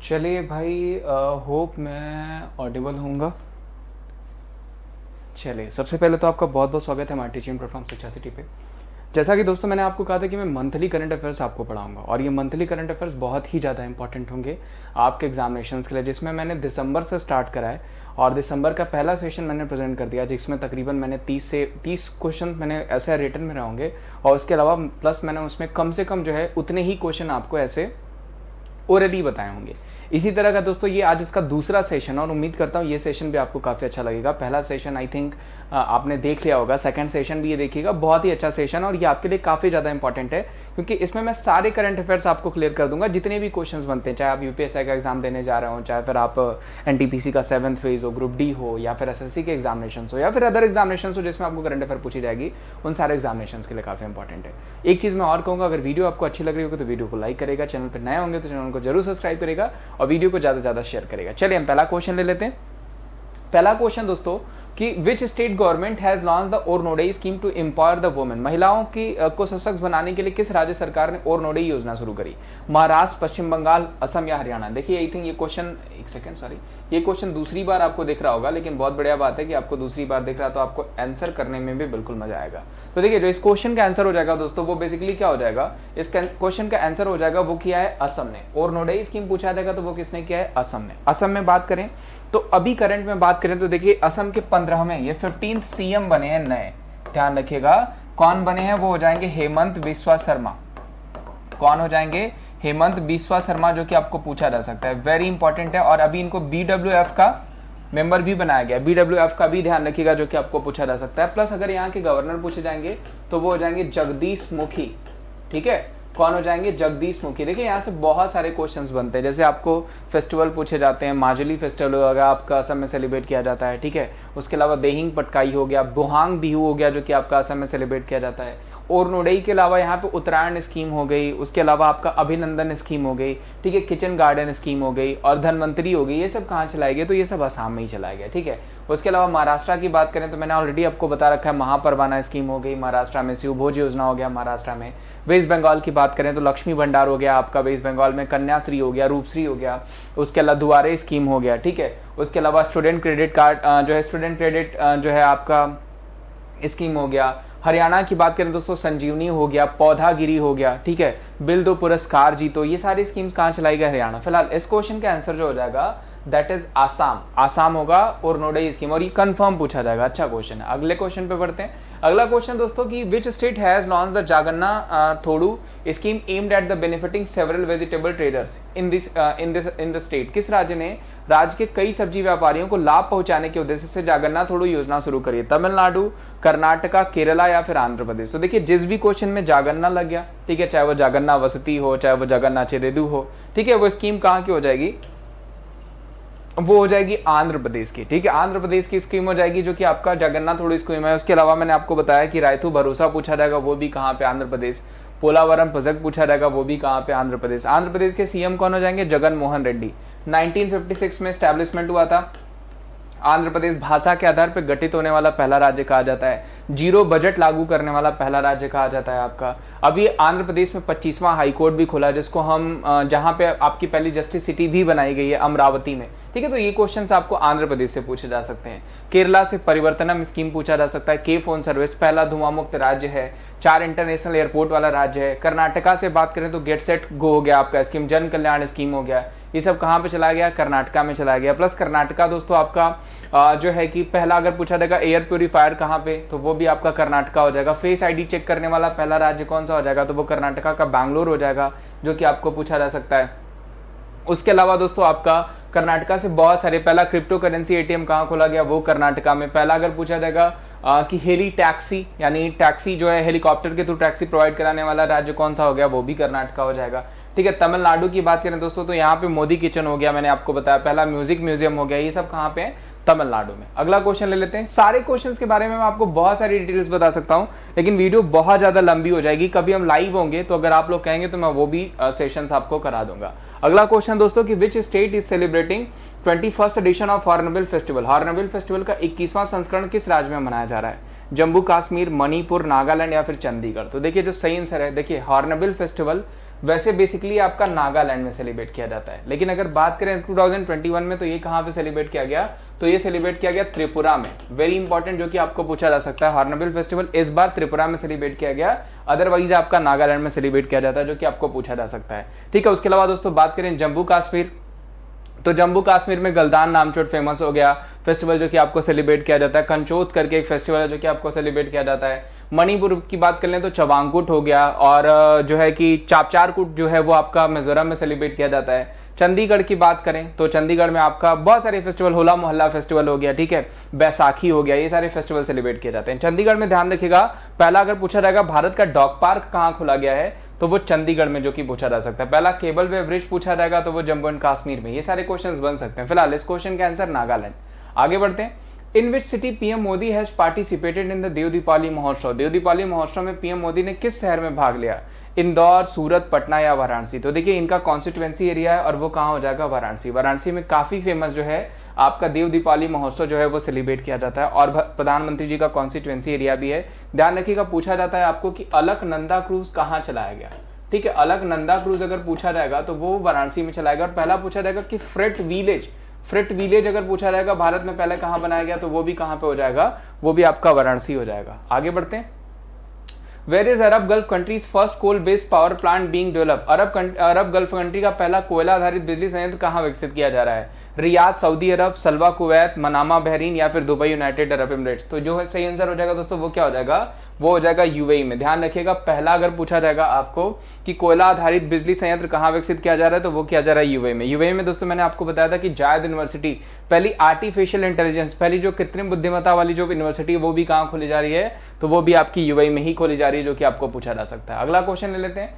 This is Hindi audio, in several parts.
चलिए भाई, होप मैं ऑडिबल होऊंगा। चलिए, सबसे पहले तो आपका बहुत बहुत स्वागत है हमारे टीचिंग प्लेटफॉर्म शिक्षा सिटी पे। जैसा कि दोस्तों मैंने आपको कहा था कि मैं मंथली करंट अफेयर्स आपको पढ़ाऊंगा, और ये मंथली करंट अफेयर्स बहुत ही ज़्यादा इंपॉर्टेंट होंगे आपके एग्जामिनेशंस के लिए, जिसमें मैंने दिसंबर से स्टार्ट करा है। और दिसंबर का पहला सेशन मैंने प्रेजेंट कर दिया, जिसमें तकरीबन मैंने 30 क्वेश्चन मैंने ऐसे रिटर्न में रहेंगे, और उसके अलावा प्लस मैंने उसमें कम से कम जो है उतने ही क्वेश्चन आपको ऐसे ओरली बताए होंगे। इसी तरह का दोस्तों ये आज इसका दूसरा सेशन है, और उम्मीद करता हूँ ये सेशन भी आपको काफ़ी अच्छा लगेगा। पहला सेशन आई थिंक आपने देख लिया होगा, सेकंड सेशन भी ये देखिएगा, बहुत ही अच्छा सेशन, और ये आपके लिए काफ़ी ज़्यादा इंपॉर्टेंट है, क्योंकि इसमें मैं सारे करंट अफेयर्स आपको क्लियर कर दूंगा, जितने भी क्वेश्चंस बनते हैं, चाहे आप यूपीएससी का एग्जाम देने जा रहे हो, चाहे फिर आप एनटीपीसी का 7th फेज हो, ग्रुप डी हो, या फिर एसएससी के एग्जामिनेशन हो, या फिर अदर एग्जामिनेशन हो जिसमें आपको करंट अफेयर पूछी जाएगी, उन सारे एग्जामिनेशन के लिए काफ़ी इंपॉर्टेंट है। एक चीज़ मैं और कहूँगा, अगर वीडियो आपको अच्छी लग रही होगी तो वीडियो को लाइक करेगा, चैनल पर नए होंगे तो चैनल को जरूर सब्सक्राइब करेगा, और वीडियो को ज़्यादा से ज़्यादा शेयर करेगा। चलिए हम पहला क्वेश्चन ले लेते हैं। पहला क्वेश्चन दोस्तों कि which state government has launch the Orunodoi scheme to empower the women. महिलाओं की को सशक्त बनाने के लिए किस राज्य सरकार ने ओरनोडई योजना शुरू करी? महाराष्ट्र, पश्चिम बंगाल, असम या हरियाणा? देखिए आई थिंक ये क्वेश्चन, एक सेकंड सॉरी, ये क्वेश्चन दूसरी बार आपको दिख रहा होगा, लेकिन बहुत बढ़िया बात है कि आपको दूसरी बार दिख रहा है, तो आपको आंसर करने में भी बिल्कुल मजा आएगा। तो देखिए जो इस क्वेश्चन का आंसर हो जाएगा दोस्तों, वो बेसिकली क्या हो जाएगा, इस क्वेश्चन का आंसर हो जाएगा, वो किया है असम ने। ओरनोडई स्कीम पूछा जाएगा तो वो किसने किया है? असम ने। असम में बात करें तो अभी करंट में बात करें तो देखिए असम के 15वें ये 15th सीएम बने हैं नए, ध्यान रखिएगा कौन बने हैं, वो हो जाएंगे हेमंत बिस्वा शर्मा। कौन हो जाएंगे? हेमंत बिस्वा शर्मा, जो कि आपको पूछा जा सकता है, वेरी इंपॉर्टेंट है। और अभी इनको BWF का मेंबर भी बनाया गया, BWF का भी ध्यान रखिएगा, जो कि आपको पूछा जा सकता है। प्लस अगर यहाँ के गवर्नर पूछे जाएंगे तो वो हो जाएंगे जगदीश मुखी। ठीक है, कौन हो जाएंगे? जगदीश मुखी। देखिए यहाँ से बहुत सारे क्वेश्चंस बनते हैं, जैसे आपको फेस्टिवल पूछे जाते हैं, माजुली फेस्टिवल होगा आपका असम में सेलिब्रेट किया जाता है, ठीक है। उसके अलावा देहिंग पटकाई हो गया, बुहांग बिहू हो गया, जो कि आपका असम में सेलिब्रेट किया जाता है। ओरनोडई के अलावा यहाँ पे उत्तरायण स्कीम हो गई, उसके अलावा आपका अभिनंदन स्कीम हो गई, ठीक है, किचन गार्डन स्कीम हो गई, और धनवंतरी हो गई। ये सब कहाँ चलाए गए? तो ये सब असम में ही चलाया गया, ठीक है। उसके अलावा महाराष्ट्र की बात करें तो मैंने ऑलरेडी आपको बता रखा है, महापरवाना स्कीम हो गई महाराष्ट्र में, शिवभोज योजना हो गया महाराष्ट्र में। वेस्ट बंगाल की बात करें तो लक्ष्मी भंडार हो गया आपका वेस्ट बंगाल में, कन्याश्री हो गया, रूपश्री हो गया, उसके अलावा दुआरे स्कीम हो गया, ठीक है। उसके अलावा स्टूडेंट क्रेडिट कार्ड जो है, स्टूडेंट क्रेडिट जो है आपका स्कीम हो गया। हरियाणा की बात करें दोस्तों संजीवनी हो गया, पौधागिरी हो गया, ठीक है, बिल दो पुरस्कार जीतो, ये सारी स्कीम्स कहाँ चलाई गई? हरियाणा। फिलहाल इस क्वेश्चन का आंसर जो हो जाएगा दैट इज आसाम। आसाम होगा ओरनोडई स्कीम, और ये कंफर्म पूछा जाएगा। अच्छा क्वेश्चन है। अगले क्वेश्चन पे बढ़ते हैं। अगला क्वेश्चन दोस्तों कि which state has launch the Jagananna Thodu scheme aimed at the benefiting several vegetable traders in the state. किस राज्य ने राज्य के कई सब्जी व्यापारियों को लाभ पहुंचाने के उद्देश्य से जागन्ना थोड़ू योजना शुरू करी है? तमिलनाडु, कर्नाटका, केरला या फिर आंध्र प्रदेश? तो देखिए जिस भी क्वेश्चन में जागन्ना लग गया, ठीक है, चाहे वो जागन्ना वसती हो, चाहे वो जागन्ना चेदेदू हो, ठीक है, वो स्कीम कहाँ की हो जाएगी? वो हो जाएगी आंध्र प्रदेश की, ठीक है। आंध्र प्रदेश की स्कीम हो जाएगी, जो कि आपका जगन्नाथ थोड़ी स्कीम है। उसके अलावा मैंने आपको बताया कि रायतू भरोसा पूछा जाएगा, वो भी कहाँ पे? आंध्र प्रदेश। पोलावरम प्रोजेक्ट पूछा जाएगा, वो भी कहाँ पे? आंध्र प्रदेश। आंध्र प्रदेश के सीएम कौन हो जाएंगे? जगन मोहन रेड्डी। 1956 में स्टैब्लिशमेंट हुआ था। आंध्र प्रदेश भाषा के आधार पर गठित होने वाला पहला राज्य कहा जाता है। जीरो बजट लागू करने वाला पहला राज्य कहा जाता है आपका। अभी आंध्र प्रदेश में 25वां हाई कोर्ट भी खुला, जिसको हम जहां पे आपकी पहली जस्टिस सिटी भी बनाई गई है, अमरावती में, ठीक है। तो ये क्वेश्चंस आपको आंध्र प्रदेश से पूछे जा सकते हैं। केरला से परिवर्तनम स्कीम पूछा जा सकता है। के फोन सर्विस पहला धुआं मुक्त राज्य है, 4 इंटरनेशनल एयरपोर्ट वाला राज्य है। कर्नाटका से बात करें तो गेट सेट गो हो गया आपका स्कीम, जन कल्याण स्कीम हो गया। ये सब कहाँ पे चला गया? कर्नाटका में चला गया। प्लस कर्नाटका दोस्तों आपका जो है कि पहला अगर पूछा जाएगा एयर प्योरीफायर कहाँ पे, तो वो भी आपका कर्नाटका हो जाएगा। फेस आईडी चेक करने वाला पहला राज्य कौन सा हो जाएगा? तो वो कर्नाटका का बैंगलोर हो जाएगा, जो कि आपको पूछा जा सकता है। उसके अलावा दोस्तों आपका कर्नाटका से बहुत सारे, पहला क्रिप्टो करेंसी एटीएम कहाँ खोला गया? वो कर्नाटका में। पहला अगर पूछा जाएगा कि हेली टैक्सी, यानी टैक्सी जो है हेलीकॉप्टर के थ्रू टैक्सी प्रोवाइड कराने वाला राज्य कौन सा हो गया? वो भी कर्नाटका हो जाएगा, ठीक है। तमिलनाडु की बात करें दोस्तों तो यहाँ पे मोदी किचन हो गया, मैंने आपको बताया। पहला म्यूजिक म्यूजियम हो गया। ये सब कहाँ पे है? तमिलनाडु में। अगला क्वेश्चन ले लेते हैं। सारे क्वेश्चंस के बारे में मैं आपको बहुत सारी डिटेल्स बता सकता हूं, लेकिन वीडियो बहुत ज्यादा लंबी हो जाएगी। कभी हम लाइव होंगे तो अगर आप लोग कहेंगे तो मैं वो भी सेशंस आपको करा दूंगा। अगला क्वेश्चन दोस्तों कि which state is celebrating 21st edition of Hornbill Festival? Hornbill Festival का 21वां संस्करण किस राज्य में मनाया जा रहा है? जम्मू कश्मीर, मणिपुर, नागालैंड या फिर चंडीगढ़? तो देखिए जो सही आंसर है, देखिए हॉर्नबिल फेस्टिवल वैसे बेसिकली आपका नागालैंड में सेलिब्रेट किया जाता है। लेकिन अगर बात करें 2021 में तो ये कहाँ पे सेलिब्रेट किया गया, तो ये सेलिब्रेट किया गया त्रिपुरा में। वेरी इंपॉर्टेंट, जो कि आपको पूछा जा सकता है। हॉर्नबिल फेस्टिवल इस बार त्रिपुरा में सेलिब्रेट किया गया, अदरवाइज आपका नागालैंड में सेलिब्रेट किया जाता है, जो कि आपको पूछा जा सकता है। ठीक है, उसके अलावा दोस्तों बात करें जम्मू कश्मीर, तो जम्मू कश्मीर में गलदान नामचोट फेमस हो गया फेस्टिवल, जो कि आपको सेलिब्रेट किया जाता है। कंचोत करके एक फेस्टिवल है जो कि आपको सेलिब्रेट किया जाता है। मणिपुर की बात कर लें तो चवांगकुट हो गया, और जो है कि चापचारकुट जो है वो आपका मिजोरम में सेलिब्रेट किया जाता है। चंडीगढ़ की बात करें तो चंडीगढ़ में आपका बहुत सारे फेस्टिवल, होला मोहल्ला फेस्टिवल हो गया, ठीक है, बैसाखी हो गया, ये सारे फेस्टिवल सेलिब्रेट किए जाते हैं चंडीगढ़ में। ध्यान रखिएगा, पहला अगर पूछा जाएगा भारत का डॉग पार्क कहाँ खोला गया है, तो वो चंडीगढ़ में, जो कि पूछा जा सकता है। पहला केबल वे ब्रिज पूछा जाएगा तो वो जम्मू एंड कश्मीर में। ये सारे क्वेश्चंस बन सकते हैं। फिलहाल इस क्वेश्चन का आंसर नागालैंड। आगे बढ़ते हैं। In which city PM Modi has participated in the Dev Deepawali Mahotsav. Dev Deepawali महोत्सव में पीएम मोदी ने किस शहर में भाग लिया, इंदौर, सूरत, पटना या वाराणसी। तो देखिए इनका कॉन्स्टिट्यूएंसी एरिया है और वो कहाँ हो जाएगा, वाराणसी। वाराणसी में काफी फेमस जो है आपका देव दीपावली महोत्सव जो है वो सेलिब्रेट किया जाता है, और प्रधानमंत्री जी का कॉन्स्टिट्यूएंसी एरिया भी है। ध्यान रखिएगा, पूछा जाता है आपको कि अलकनंदा क्रूज कहाँ चलाया गया। ठीक है, अलकनंदा क्रूज अगर पूछा जाएगा तो वो वाराणसी में चलाएगा। और पहला पूछा जाएगा कि फ्रेट विलेज अगर पूछा जाएगा भारत में पहले कहां बनाया गया, तो वो भी कहां पे हो जाएगा, वो भी आपका वाराणसी हो जाएगा। आगे बढ़ते हैं। Where is Arab Gulf countries first coal based power plant being develop. Arab Gulf country का पहला कोयला आधारित बिजली संयंत्र कहां विकसित किया जा रहा है, रियाद सऊदी अरब, सलवा कुवैत, मनामा बहरीन या फिर दुबई यूनाइटेड अरब एमिरेट्स। तो जो है सही आंसर हो जाएगा दोस्तों वो क्या हो जाएगा, वो हो जाएगा यूएई में। ध्यान रखिएगा, पहला अगर पूछा जाएगा आपको कि कोयला आधारित बिजली संयंत्र कहां विकसित किया जा रहा है, तो वो किया जा रहा है यूएई में। यूएई में दोस्तों मैंने आपको बताया था कि जायद यूनिवर्सिटी, पहली आर्टिफिशियल इंटेलिजेंस, पहली जो कृत्रिम बुद्धिमत्ता वाली जो यूनिवर्सिटी है वो भी कहां खोली जा रही है, तो वो भी आपकी यूएई में ही खोली जा रही है, जो कि आपको पूछा जा सकता है। अगला क्वेश्चन ले लेते हैं।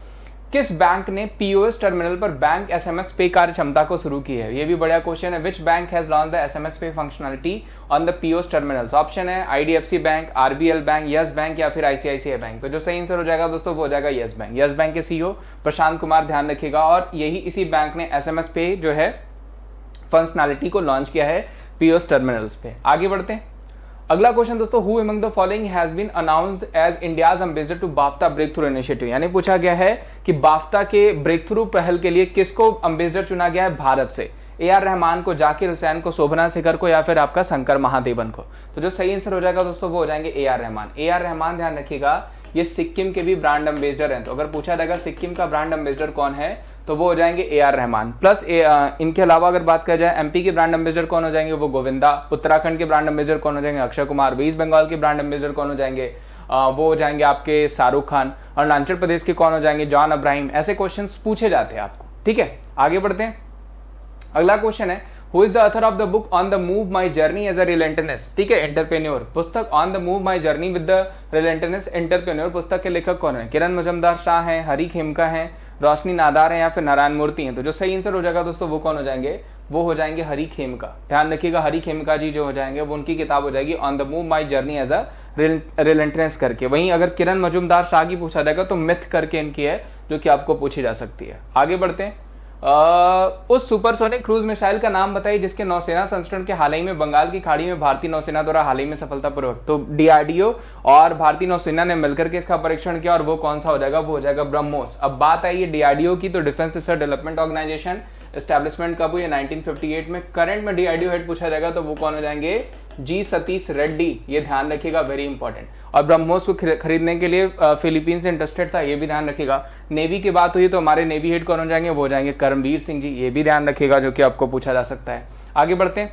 किस बैंक ने पीओएस टर्मिनल पर बैंक एसएमएस पे कार्य क्षमता को शुरू की है। ये भी बड़ा क्वेश्चन है। Which bank has launch the SMS pay functionality on the POS terminals. Option है IDFC bank, RBL bank, yes bank या फिर आईसीआईसीआई बैंक। तो जो सही आंसर हो जाएगा दोस्तों वो हो जाएगा यस बैंक। यस बैंक के सीईओ प्रशांत कुमार, ध्यान रखिएगा, और यही इसी बैंक ने एसएमएस पे जो है फंक्शनलिटी को लॉन्च किया है पीओएस टर्मिनल्स पे। आगे बढ़ते हैं। अगला क्वेश्चन दोस्तों, who among the following has been announced as India's ambassador to BAFTA breakthrough initiative. यानी पूछा गया है कि बाफ्टा के ब्रेक थ्रू पहल के लिए किसको एम्बेसडर चुना गया है भारत से। AR रहमान को, जाकिर हुसैन को, शोभना शेखर को या फिर आपका शंकर महादेवन को। तो जो सही आंसर हो जाएगा दोस्तों वो हो जाएंगे AR रहमान। AR रहमान, ध्यान रखिएगा, ये सिक्किम के भी ब्रांड एम्बेसडर हैं। तो अगर पूछा जाएगा सिक्किम का ब्रांड एम्बेसडर कौन है, तो वो हो जाएंगे AR रहमान। प्लस इनके अलावा अगर बात करें जाए MP के ब्रांड एम्बेसडर कौन हो जाएंगे, वो गोविंदा। उत्तराखंड के ब्रांड एम्बेसडर कौन हो जाएंगे, अक्षय कुमार। वेस्ट बंगाल के ब्रांड एम्बेसडर कौन हो जाएंगे, वो हो जाएंगे आपके शाहरुख खान। और अरुणाचल प्रदेश के कौन हो जाएंगे, जॉन अब्राहिम। ऐसे क्वेश्चन पूछे जाते हैं आपको। ठीक है, आगे बढ़ते हैं। अगला क्वेश्चन है, who is the author of the book on the move my journey as a relentless. ठीक है, एंटरप्रेन्योर। पुस्तक on the move my journey with the relentless entrepreneur पुस्तक के लेखक कौन है, किरण मजूमदार शाह हैं, हरी खेमका हैं, रोशनी नादार है या फिर नारायण मूर्ति हैं। तो जो सही आंसर हो जाएगा दोस्तों वो कौन हो जाएंगे, वो हो जाएंगे हरी खेमका। ध्यान रखिएगा, हरी खेमका जी जो हो जाएंगे वो उनकी किताब हो जाएगी on the move my journey as a relentless करके। वहीं अगर किरण मजूमदार शाह की पूछा जाएगा तो मिथ करके इनकी है, जो कि आपको पूछी जा सकती है। आगे बढ़ते हैं। उस सुपरसोनिक क्रूज मिसाइल का नाम बताइए जिसके नौसेना संस्करण के हाल ही में बंगाल की खाड़ी में भारतीय नौसेना द्वारा हाल ही में सफलतापूर्वक। तो DRDO और भारतीय नौसेना ने मिलकर के इसका परीक्षण किया, और वो कौन सा हो जाएगा, वो हो जाएगा ब्रह्मोस। अब बात आई है DRDO की, तो defence research development organisation establishment कब हुई है, 1958 में। करंट में DRDO हेड पूछा जाएगा तो वो कौन हो जाएंगे, G सतीश रेड्डी। ये ध्यान रखिएगा, वेरी इंपॉर्टेंट। और ब्रह्मोस को खरीदने के लिए फिलीपींस इंटरेस्टेड था, ये भी ध्यान रखिएगा। नेवी की बात हुई तो हमारे नेवी हेड कौन हो जाएंगे, वो हो जाएंगे करमवीर सिंह जी। ये भी ध्यान रखिएगा, जो कि आपको पूछा जा सकता है। आगे बढ़ते हैं।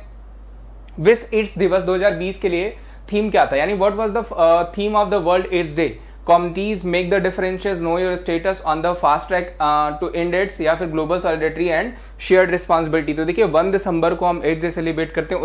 विश्व एड्स दिवस 2020 के लिए थीम क्या था, यानी what was the theme of the World AIDS Day. Communities make the differences, know your status on the fast track to end AIDS, या फिर global solidarity and shared responsibility. तो देखिए 1 दिसंबर को हम एड्स डे सेलिब्रेट करते हैं,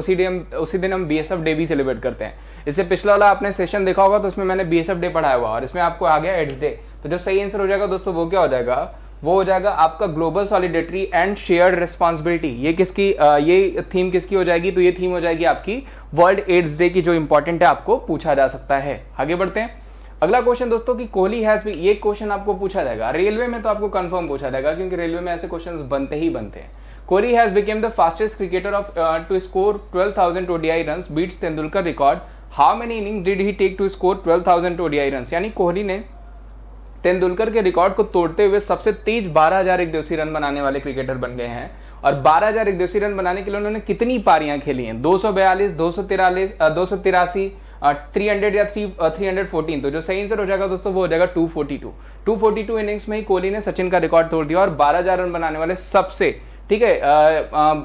उसी दिन हम BSF डे भी सेलिब्रेट करते हैं। इससे पिछला वाला आपने सेशन देखा होगा तो उसमें मैंने BSF डे पढ़ाया हुआ, और इसमें आपको आ गया एड्स डे। तो जो सही आंसर हो जाएगा दोस्तों वो क्या हो जाएगा, वो हो जाएगा आपका global solidarity and shared responsibility. ये किसकी ये थीम किसकी हो जाएगी, तो ये थीम हो जाएगी आपकी वर्ल्ड एड्स डे की, जो इंपॉर्टेंट है, आपको पूछा जा सकता है। आगे बढ़ते हैं। अगला क्वेश्चन दोस्तों कि कोहली हैज भी, ये क्वेश्चन आपको पूछा जाएगा रेलवे में, तो आपको कंफर्म पूछा जाएगा क्योंकि रेलवे में ऐसे क्वेश्चंस बनते ही बनते हैं। Kohli has become the fastest cricketer of to score 12,000 ODI runs, beats Tendulkar record. How many innings did he take to score 12,000 ODI runs. यानी कोहली ने तेंदुलकर के रिकॉर्ड को तोड़ते हुए सबसे तेज 12,000 एक दिवसीय रन बनाने वाले क्रिकेटर बन गए हैं। और 12,000 एक दिवसीय रन बनाने के लिए उन्होंने कितनी पारियां खेली हैं? 242, 243, 283, 300 या 314। तो जो सही आंसर हो जाएगा दोस्तों वो हो जाएगा 242। 242 इनिंग्स में ही कोहली ने सचिन का रिकॉर्ड तोड़ दिया और 12,000 रन बनाने वाले सबसे, ठीक है,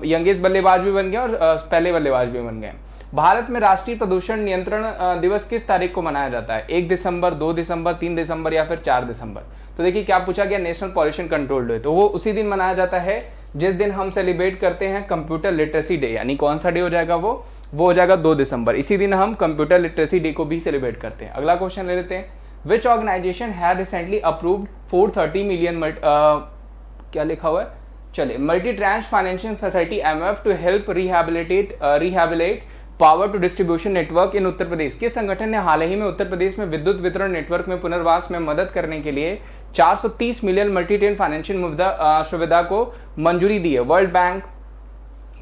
यंगेस्ट बल्लेबाज भी बन गए और पहले बल्लेबाज भी बन गए। भारत में राष्ट्रीय प्रदूषण नियंत्रण दिवस किस तारीख को मनाया जाता है? 1 दिसंबर, 2 दिसंबर, 3 दिसंबर या फिर 4 दिसंबर? तो देखिए क्या पूछा गया, नेशनल पॉल्यूशन कंट्रोल डे, तो वो उसी दिन मनाया जाता है जिस दिन हम सेलिब्रेट करते हैं कंप्यूटर लिटरेसी डे। यानी कौन सा डे हो जाएगा वो हो जाएगा 2 दिसंबर। इसी दिन हम कंप्यूटर लिटरेसी डे को भी सेलिब्रेट करते हैं। अगला क्वेश्चन ले लेते हैं, which organisation had recently approved 430 million क्या लिखा हुआ है, चलिए, multi tranche financial facility MF to help rehabilitate power to distribution network in Uttar Pradesh. किस संगठन ने हाल ही में उत्तर प्रदेश में विद्युत वितरण नेटवर्क में पुनर्वास में मदद करने के लिए 430 मिलियन मल्टी ट्रेन फाइनेंशियल सुविधा को मंजूरी दी है? World bank,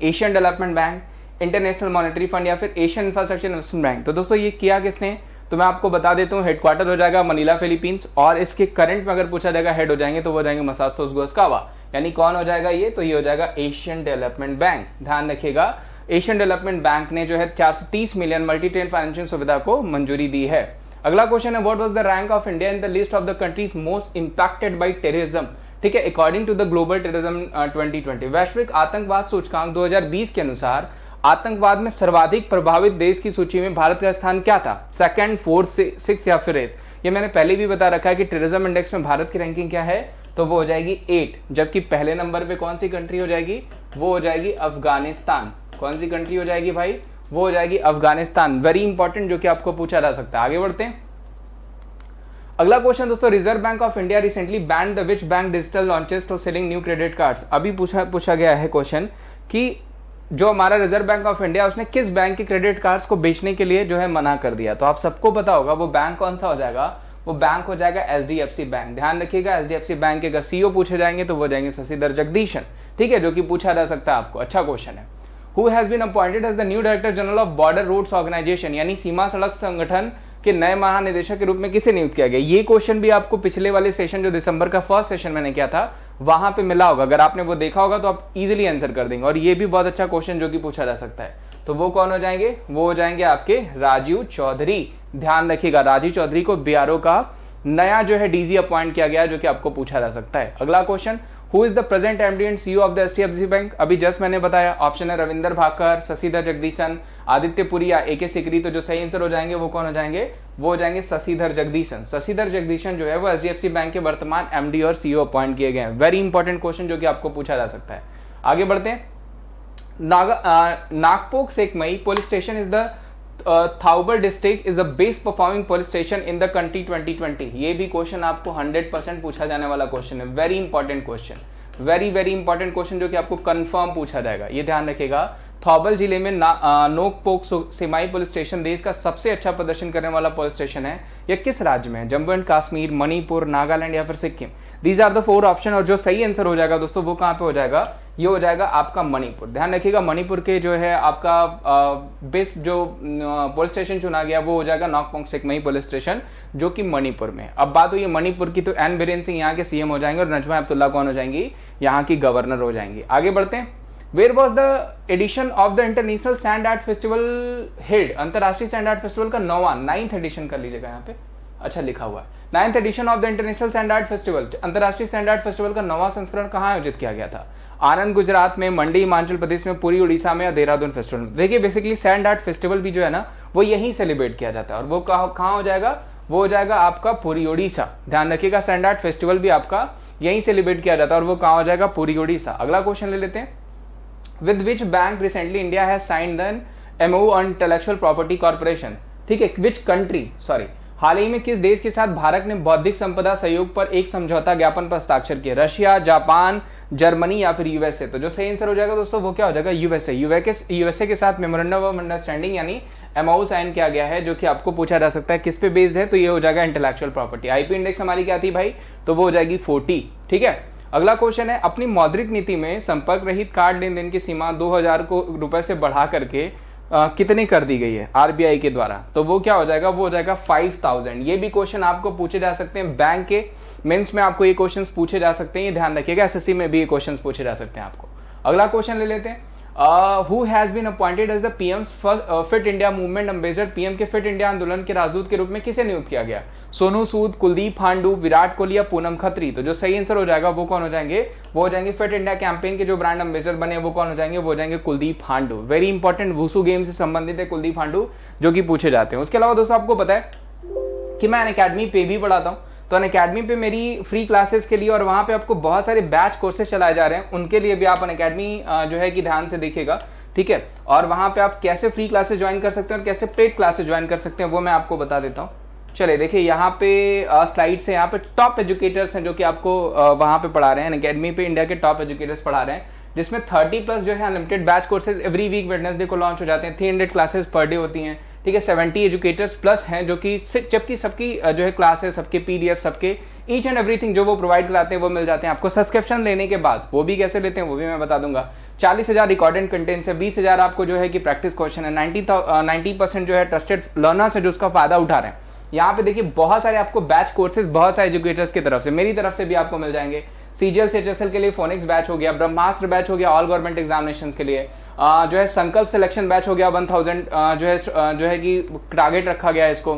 Asian development bank, international monetary fund या फिर एशियन इंफ्रास्ट्रक्चर इन्वेस्टमेंट बैंक? तो दोस्तों ये किया किसने? तो मैं आपको बता देता हूँ, हेडक्वार्टर हो जाएगा मनीला फिलीपींस, और इसके करंट में अगर पूछा जाएगा हेड हो जाएंगे तो वो जाएंगे मसास्तोस गोस्कावा। यानी कौन हो जाएगा ये? तो ये हो जाएगा एशियन डेवलपमेंट बैंक। ध्यान रखिएगा, एशियन डेवलपमेंट बैंक ने जो है 430 मिलियन मल्टी ट्रेन फाइनेंशियल सुविधा को मंजूरी दी है। अगला क्वेश्चन है, what was the rank of India in the list of the countries most impacted by terrorism? ठीक है, according to the global terrorism 2020 वैश्विक आतंकवाद सूचकांक 2020 के अनुसार आतंकवाद में सर्वाधिक प्रभावित देश की सूची में भारत का स्थान क्या था? सेकंड, फोर्थ, सिक्स या फिर 8? ये मैंने पहले भी बता रखा है कि टेररिज्म इंडेक्स में भारत की रैंकिंग क्या है, तो वो हो जाएगी 8। जबकि पहले नंबर पे कौन सी कंट्री हो जाएगी? वो हो जाएगी अफगानिस्तान। कौन सी कंट्री हो जाएगी भाई? वो हो जाएगी अफगानिस्तान। वेरी इंपॉर्टेंट, जो कि आपको पूछा जा सकता है। आगे बढ़ते हैं, अगला क्वेश्चन दोस्तों, reserve bank of India recently band the which bank digital launches for selling new credit cards? अभी पूछा गया है क्वेश्चन कि जो हमारा रिजर्व बैंक ऑफ इंडिया उसने किस बैंक के क्रेडिट कार्ड्स को बेचने के लिए जो है मना कर दिया? तो आप सबको पता होगा वो बैंक कौन सा हो जाएगा? वो बैंक हो जाएगा HDFC बैंक। ध्यान रखिएगा, HDFC बैंक के अगर CEO पूछे जाएंगे तो वो जाएंगे शशिधर जगदीशन, ठीक है, जो कि पूछा जा सकता है आपको। अच्छा क्वेश्चन है, who has been appointed as the new director general of border roads organisation? यानी सीमा सड़क संगठन के नए महानिदेशक के रूप में किसे नियुक्त किया गया? ये क्वेश्चन भी आपको पिछले वाले सेशन, जो दिसंबर का फर्स्ट सेशन मैंने किया था, वहां पे मिला होगा। अगर आपने वो देखा होगा तो आप इजीली आंसर कर देंगे। और ये भी बहुत अच्छा क्वेश्चन जो कि पूछा जा सकता है। तो वो कौन हो जाएंगे? वो हो जाएंगे आपके राजीव चौधरी। ध्यान रखिएगा, राजीव चौधरी को BRO का नया जो है DG अपॉइंट किया गया, जो कि आपको पूछा जा सकता है। अगला question, who is the present MD and CEO of the HDFC bank? अभी जस्ट मैंने बताया, ऑप्शन है रविंदर भाकर, शशिधर जगदीशन, आदित्य पुरी या AK सिकरी। तो जो सही आंसर हो जाएंगे वो कौन हो जाएंगे? वो हो जाएंगे शशिधर जगदीशन। शशिधर जगदीशन जो है वो HDFC बैंक के वर्तमान MD और CEO अपॉइंट किए गए हैं। वेरी इंपॉर्टेंट क्वेश्चन जो कि आपको पूछा जा सकता है। आगे बढ़ते हैं, Nongpok Sekmai police station is the Thoubal district is the best performing police station in the country 2020। ये भी क्वेश्चन आपको 100% पूछा जाने वाला क्वेश्चन है। Very important question, very important question जो कि आपको कंफर्म पूछा जाएगा। ये ध्यान रखिएगा, थौबल जिले में नोकपोक सेमाई पुलिस स्टेशन देश का सबसे अच्छा प्रदर्शन करने वाला पुलिस स्टेशन है। यह किस राज्य में है? जम्मू एंड कश्मीर, मणिपुर, नागालैंड या फिर Sikkim? These are the 4 option. और जो सही आंसर हो जाएगा दोस्तों वो कहाँ पे हो जाएगा? ये हो जाएगा आपका मणिपुर। ध्यान रखिएगा, मणिपुर के जो है आपका बेस्ट जो पुलिस स्टेशन चुना गया वो हो जाएगा नॉकपोक सेकमई पुलिस स्टेशन, जो कि मणिपुर में। अब बात हुई मणिपुर की, तो एन बीरेन सिंह यहाँ के CM हो जाएंगे और नजमा अब्दुल्ला कौन हो जाएंगी? यहाँ की गवर्नर हो जाएंगी। आगे बढ़ते हैं, where was the edition of the international sand art festival held? अंतरराष्ट्रीय सैंड आर्ट फेस्टिवल का 9th एडिशन कर लीजिएगा यहाँ पे, अच्छा लिखा हुआ है। 9th edition of the international sand art festival, अंतरराष्ट्रीय सैंड आर्ट फेस्टिवल का 9वां संस्करण कहाँ आयोजित किया गया था? आनंद गुजरात में, मंडी हिमाचल प्रदेश में, पुरी उड़ीसा में या देहरादून फेस्टिवल में? देखिए बेसिकली सैंड आर्ट फेस्टिवल भी जो है ना वो यहीं सेलिब्रेट किया जाता है। और वो कहाँ हो जाएगा? वो हो जाएगा आपका पुरी उड़ीसा। ध्यान रखिएगा, सैंड आर्ट फेस्टिवल भी आपका यहीं सेलिब्रेट किया जाता है और वो कहाँ हो जाएगा? पुरी उड़ीसा। अगला क्वेश्चन ले लेते हैं, with which bank recently India has signed an MOU on intellectual property corporation? ठीक है, विच कंट्री, सॉरी, हाल ही में किस देश के साथ भारत ने बौद्धिक संपदा सहयोग पर एक समझौता ज्ञापन पर हस्ताक्षर किया? रशिया, जापान, जर्मनी या फिर USA? तो जो सही आंसर हो जाएगा दोस्तों वो क्या हो जाएगा? USA के साथ मेमोरेंडम ऑफ अंडरस्टैंडिंग यानी MOU साइन किया गया है, जो कि आपको पूछा जा सकता है किस पे बेस्ड है? तो ये हो जाएगा इंटेलेक्चुअल प्रॉपर्टी। IP इंडेक्स हमारी क्या थी भाई? तो वो हो जाएगी 40। ठीक है, अगला क्वेश्चन है, अपनी मौद्रिक नीति में संपर्क रहित कार्ड लेन देन की सीमा 2000 रुपए से बढ़ा करके कितनी कर दी गई है RBI के द्वारा? तो वो क्या हो जाएगा? वो हो जाएगा 5000। ये भी क्वेश्चन आपको पूछे जा सकते हैं बैंक के मेंस में आपको ये क्वेश्चंस पूछे जा सकते हैं, ये ध्यान रखिएगा। एसएससी में भी ये क्वेश्चंस पूछे जा सकते हैं आपको। अगला क्वेश्चन ले लेते हैं। Who has been appointed as the PM Fit India Movement ambassador, PM के फिट इंडिया आंदोलन के राजदूत के रूप में किसे नियुक्त किया गया? सोनू सूद, कुलदीप हांडू, विराट कोहली या पूनम खत्री? तो जो सही आंसर हो जाएगा वो कौन हो जाएंगे? वो हो जाएंगे फिट इंडिया कैंपेन के जो ब्रांड एम्बेसडर बने वो कौन हो जाएंगे? वो हो जाएंगे कुलदीप हांडू। वेरी इंपॉर्टेंट, वुसु गेम से संबंधित है कुलदीप हांडू जो कि पूछे जाते हैं। उसके अलावा दोस्तों आपको पता है कि मैं अनअकैडमी पे भी पढ़ाता हूँ, तो अनअकैडमी पे मेरी फ्री क्लासेस के लिए और वहाँ पे आपको बहुत सारे बैच कोर्सेज चलाए जा रहे हैं, उनके लिए भी आप अनअकैडमी जो है कि ध्यान से देखिएगा, ठीक है। और वहाँ पे आप कैसे फ्री क्लासेस ज्वाइन कर सकते हैं और कैसे पेड क्लासेस ज्वाइन कर सकते हैं वो मैं आपको बता देता हूँ। चलिए देखिए यहाँ पे स्लाइड से यहाँ पे टॉप एजुकेटर्स हैं जो कि आपको वहाँ पे पढ़ा रहे हैं। अनअकैडमी पे इंडिया के टॉप एजुकेटर्स पढ़ा रहे हैं, जिसमें 30+ जो है unlimited batch courses every week Wednesday को लॉन्च हो जाते हैं। 300 क्लासेस पर डे होती हैं, ठीक है। 70 एजुकेटर्स प्लस हैं जो कि जबकि सबकी जो है क्लासेस, सबके पीडीएफ, सबके ईच एंड एवरीथिंग जो वो प्रोवाइड कराते हैं वो मिल जाते हैं आपको सब्सक्रिप्शन लेने के बाद। वो भी कैसे लेते हैं वो भी मैं बता दूंगा। 40,000 रिकॉर्डेड कंटेंट है, 20,000 आपको जो है कि प्रैक्टिस क्वेश्चन है, 90% जो है ट्रस्टेड लर्नर्स है जो उसका फायदा उठा रहे हैं। यहाँ पे देखिए बहुत सारे आपको बैच कोर्सेज बहुत सारे एजुकेटर्स की तरफ से, मेरी तरफ से भी आपको मिल जाएंगे। सीजीएल सीएचएसएल के लिए फोनिक्स बैच हो गया, ब्रह्मास्त्र बैच हो गया ऑल गवर्नमेंट एग्जामिनेशन के लिए, जो है संकल्प सिलेक्शन बैच हो गया 1000 जो है कि टारगेट रखा गया है इसको।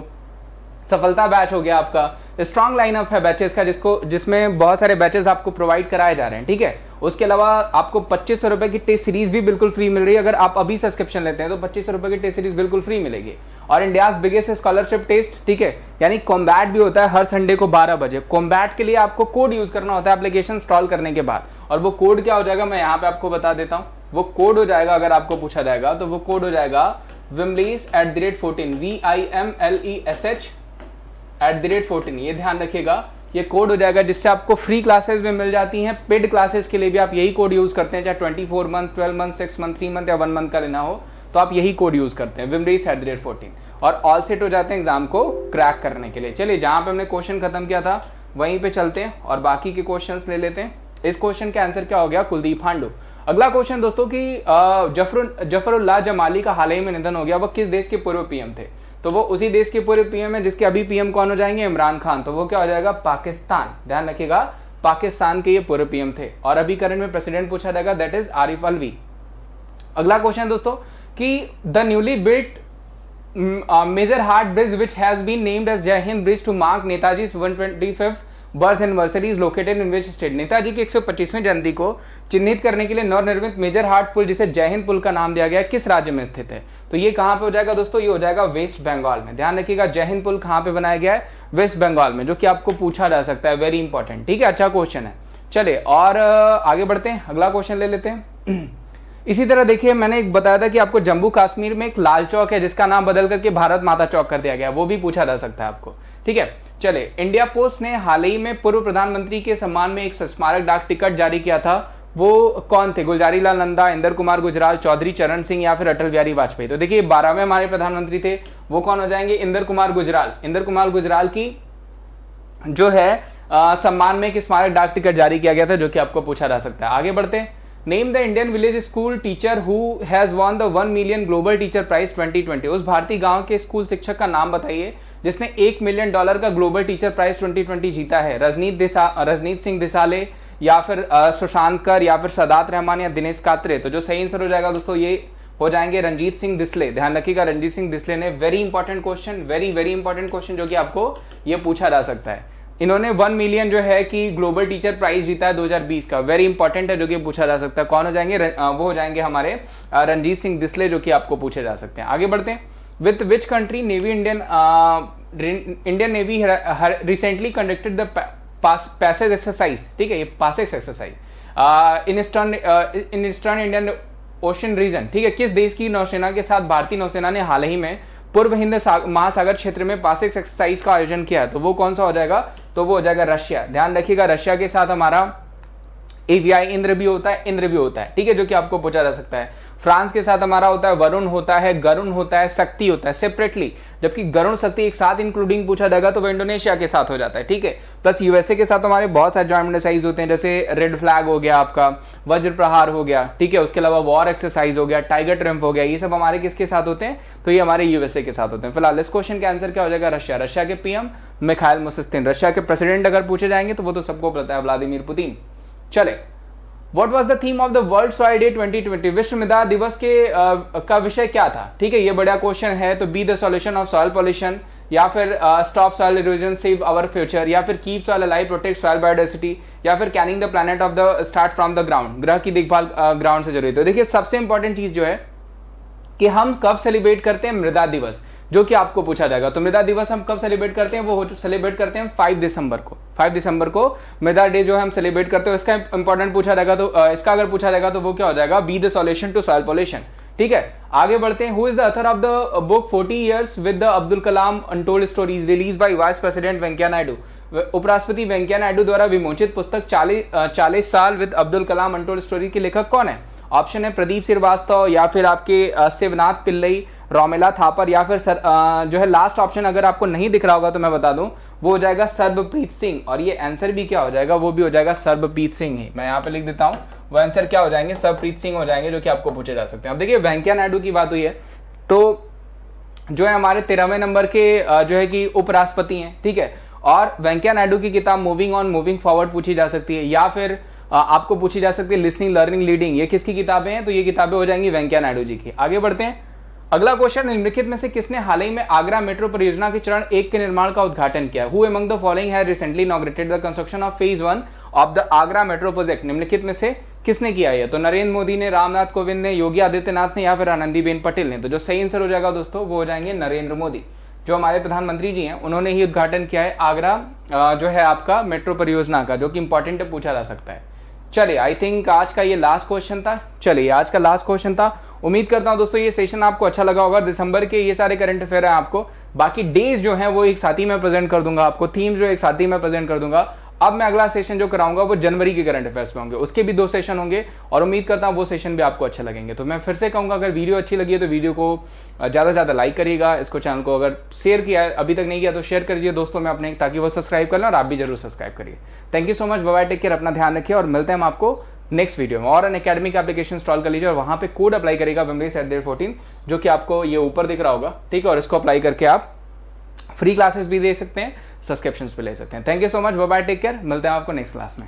सफलता बैच हो गया आपका, स्ट्रॉन्ग लाइनअप है बैचेस का जिसमें बहुत सारे बैचेस आपको प्रोवाइड कराए जा रहे हैं, ठीक है। उसके अलावा आपको 2500 रुपए की टेस्ट सीरीज भी बिल्कुल फ्री मिल रही है। अगर आप अभी सब्सक्रिप्शन लेते हैं तो 2500 रुपए की टेस्ट सीरीज बिल्कुल फ्री मिलेगी। और इंडियाज बिगेस्ट स्कॉलरशिप टेस्ट, ठीक है, यानी कॉम्बैट भी होता है हर संडे को 12 बजे। कॉम्बैट के लिए आपको कोड यूज करना होता है एप्लीकेशन इंस्टॉल करने के बाद, और वो कोड क्या हो जाएगा मैं यहाँ पे आपको बता देता हूँ। वो कोड हो जाएगा, अगर आपको पूछा जाएगा तो वो कोड हो जाएगा Vimlesh@14, VIMLESH@14। ये ध्यान रखिएगा, ये कोड हो जाएगा जिससे आपको फ्री क्लासेस में मिल जाती हैं। पेड क्लासेस के लिए भी आप यही कोड यूज करते हैं, चाहे 24 मंथ, 12 मंथ, 6 मंथ, 3 मंथ या 1 मंथ का लेना हो तो आप यही कोड यूज करते हैं Vimlesh@14, और ऑल सेट हो जाते हैं एग्जाम को क्रैक करने के लिए। चलिए जहां पे हमने क्वेश्चन खत्म किया था वहीं पे चलते हैं और बाकी के क्वेश्चंस ले लेते हैं। इस क्वेश्चन का आंसर क्या हो गया? कुलदीप हांडू। अगला क्वेश्चन दोस्तों कि जफरुल्लाह जमाली का हाल ही में निधन हो गया, वो किस देश के पूर्व पीएम थे? तो वो उसी देश के पूर्व पीएम है जिसके अभी पीएम कौन हो जाएंगे? इमरान खान। तो वो क्या हो जाएगा? पाकिस्तान। ध्यान रखिएगा, पाकिस्तान के ये पूर्व पीएम थे। और अभी करंट में प्रेसिडेंट पूछा जाएगा, दैट इज आरिफ अलवी। अगला क्वेश्चन दोस्तों कि the newly built Majerhat bridge which has been named as Jai Hind bridge to mark Netaji 125th birth anniversary is located in which state? Netaji की 125वीं जयंती को चिन्हित करने के लिए नवनिर्मित मेजर हार्ट पुल जिसे जय हिंद पुल का नाम दिया गया किस राज्य में स्थित है? तो ये कहां पे हो जाएगा दोस्तों? ये हो जाएगा वेस्ट बंगाल में। ध्यान रखिएगा, जय हिंद पुल कहां पे बनाया गया है? वेस्ट बंगाल में, जो कि आपको पूछा जा सकता है। वेरी इंपॉर्टेंट, ठीक है, अच्छा क्वेश्चन है। चलिए और आगे बढ़ते हैं, अगला क्वेश्चन ले लेते हैं। इसी तरह देखिए मैंने एक बताया था कि आपको जम्मू कश्मीर में एक लाल चौक है जिसका नाम बदल करके भारत माता चौक कर दिया गया, वो भी पूछा जा सकता है आपको, ठीक है। चलिए, इंडिया पोस्ट ने हाल ही में पूर्व प्रधानमंत्री के सम्मान में एक स्मारक डाक टिकट जारी किया था, वो कौन थे? गुलजारी लाल नंदा, इंदर कुमार गुजराल, चौधरी चरण सिंह या फिर अटल बिहारी वाजपेयी? तो देखिए 12वें हमारे प्रधानमंत्री थे, वो कौन हो जाएंगे? इंदर कुमार गुजराल। इंदर कुमार गुजराल की जो है सम्मान में एक स्मारक डाक टिकट जारी किया गया था, जो कि आपको पूछा जा सकता है। आगे बढ़ते हैं। Name the Indian village school teacher who has won the 1 million global teacher prize 2020। उस भारतीय गांव के स्कूल शिक्षक का नाम बताइए जिसने $1 मिलियन का ग्लोबल टीचर प्राइज 2020 जीता है। रजनीत सिंह दिसाले या फिर सुशांत कर या फिर सदात रहमान या दिनेश कात्रे? तो जो सही आंसर हो जाएगा दोस्तों ये हो जाएंगे रणजीत सिंह डिसले। ध्यान रखिएगा, रणजीत सिंह डिसले ने very important question, very important question जो कि आपको ये पूछा जा सकता है। इन्होंने 1 मिलियन जो है कि ग्लोबल टीचर प्राइज जीता है 2020 का, वेरी इंपॉर्टेंट है, जो कि पूछा जा सकता है। कौन हो जाएंगे? वो हो जाएंगे हमारे रणजीत सिंह डिसले, जो कि आपको पूछे जा सकते हैं। आगे बढ़ते हैं। With which country navy Indian Navy recently conducted the passage exercise? ठीक है, ये passage exercise in eastern Indian Ocean region, ठीक है। किस देश की नौसेना के साथ भारतीय नौसेना ने हाल ही में पूर्व हिंद महासागर क्षेत्र में पासेज एक्सरसाइज का आयोजन किया? तो वो कौन सा हो जाएगा? तो वो हो जाएगा रशिया। ध्यान रखिएगा, रशिया के साथ हमारा एवीआई इंद्र भी होता है, ठीक है, जो कि आपको पूछा जा सकता है। फ्रांस के साथ हमारा होता है वरुण होता है, गरुण होता है, शक्ति होता है सेपरेटली, जबकि गरुण शक्ति एक साथ इंक्लूडिंग पूछा जाएगा तो वो इंडोनेशिया के साथ हो जाता है, ठीक है। प्लस यूएसए के साथ हमारे बहुत सारे जॉइंट एक्सरसाइज होते हैं, जैसे रेड फ्लैग हो गया, आपका वज्र प्रहार हो गया, ठीक है। उसके अलावा वॉर एक्सरसाइज हो गया, टाइगर ट्रम्प हो गया, ये सब हमारे किसके साथ होते हैं? तो ये हमारे यूएसए के साथ होते हैं। फिलहाल इस क्वेश्चन का आंसर क्या हो जाएगा? रशिया। रशिया के पीएम मिखाइल मुसिस्तिन। रशिया के प्रेसिडेंट अगर पूछे जाएंगे तो वो तो सबको पता है, व्लादिमीर पुतिन। चले, What was the theme of the World Soil Day 2020? विश्व मृदा दिवस के का विषय क्या था? ठीक है, ये बड़ा क्वेश्चन है। तो be the solution of soil pollution, या फिर stop soil erosion save our future, या फिर keep soil alive protect soil biodiversity, या फिर caring the planet of the start from the ground, ग्रह की देखभाल ग्राउंड से जरूरी। तो देखिए सबसे इंपॉर्टेंट चीज जो है कि हम कब सेलिब्रेट करते हैं मृदा दिवस, जो कि आपको पूछा जाएगा। तो मृदा दिवस हम कब सेलिब्रेट करते हैं? वो सेलिब्रेट करते हैं 5 दिसंबर को। 5 दिसंबर को मृदा डे जो है हम सेलिब्रेट करते हैं। इसका इंपॉर्टेंट पूछा जाएगा तो इसका अगर पूछा जाएगा तो वो क्या हो जाएगा? Be the solution to soil pollution. ठीक है, आगे बढ़ते हैं। Who is the author of the book 40 years with the Abdul Kalam untold stories release by vice president Venkaiah Naidu? उपराष्ट्रपति वेंकैया नायडू द्वारा विमोचित पुस्तक 40 साल with Abdul Kalam untold story के लेखक कौन है? ऑप्शन है प्रदीप श्रीवास्तव, या फिर आपके शिवनाथ पिल्लई, रोमिला थापर, या फिर जो है लास्ट ऑप्शन अगर आपको नहीं दिख रहा होगा तो मैं बता दूं, वो हो जाएगा सर्बप्रीत सिंह। और ये आंसर भी क्या हो जाएगा? वो भी हो जाएगा सर्बप्रीत सिंह ही। मैं यहाँ पे लिख देता हूँ, वो आंसर क्या हो जाएंगे? सर्बप्रीत सिंह हो जाएंगे, जो कि आपको पूछे जा सकते हैं। अब देखिए वेंकैया नायडू की बात हुई है, तो जो है हमारे 13वें नंबर के जो है कि उपराष्ट्रपति हैं। ठीक है, और वेंकैया नायडू की किताब मूविंग ऑन मूविंग फॉरवर्ड पूछी जा सकती है, या फिर आपको पूछी जा सकती है लिसनिंग लर्निंग लीडिंग। ये किसकी किताबें हैं? तो ये किताबें हो जाएंगी वेंकैया नायडू जी की। आगे बढ़ते हैं। अगला क्वेश्चन, निम्नलिखित में से किसने हाल ही में आगरा मेट्रो परियोजना के चरण 1 के निर्माण का उद्घाटन किया? Who among the following has recently inaugurated the construction of phase 1 of the Agra metro project? निम्नलिखित में से किसने किया है? तो नरेंद्र मोदी ने, रामनाथ कोविंद ने, योगी आदित्यनाथ ने, या फिर आनंदीबेन पटेल ने? तो जो सही आंसर हो जाएगा दोस्तों वो हो जाएंगे नरेंद्र मोदी, जो हमारे प्रधानमंत्री जी हैं। उन्होंने ही उद्घाटन किया है आगरा जो है आपका मेट्रो परियोजना का, जो कि इंपॉर्टेंट है, पूछा जा सकता है। चलिए, आई थिंक आज का ये लास्ट क्वेश्चन था। चलिए, आज का लास्ट क्वेश्चन था। उम्मीद करता हूं दोस्तों ये सेशन आपको अच्छा लगा होगा। दिसंबर के ये सारे करंट अफेयर है आपको, बाकी डेज जो है वो एक साथ ही मैं प्रेजेंट कर दूंगा आपको, थीम जो एक साथ ही मैं प्रेजेंट कर दूंगा। अब मैं अगला सेशन जो कराऊंगा वो जनवरी के करंट अफेयर्स पे होंगे, उसके भी 2 सेशन होंगे, और उम्मीद करता हूं वो सेशन भी आपको अच्छे लगेंगे। तो मैं फिर से कहूंगा, अगर वीडियो अच्छी लगी है तो वीडियो को ज़्यादा से ज़्यादा लाइक करिएगा, इसको चैनल को अगर शेयर किया है अभी तक नहीं किया तो शेयर कर दीजिए दोस्तों में अपने, ताकि वो सब्सक्राइब कर लें, और आप भी जरूर सब्सक्राइब करिए। Thank you so much, bye bye, take care, अपना ध्यान रखिए, और मिलते हैं हम आपको नेक्स्ट वीडियो में। और अनअकैडमी का एप्लीकेशन इंस्टॉल कर लीजिए, और वहां पे कोड अप्लाई करेगा विमलेश@14, जो कि आपको ये ऊपर दिख रहा होगा। ठीक है, और इसको अप्लाई करके आप फ्री क्लासेस भी दे सकते हैं, सब्सक्रिप्शंस भी ले सकते हैं। Thank you so much, bye bye, take care, मिलते हैं आपको नेक्स्ट क्लास में।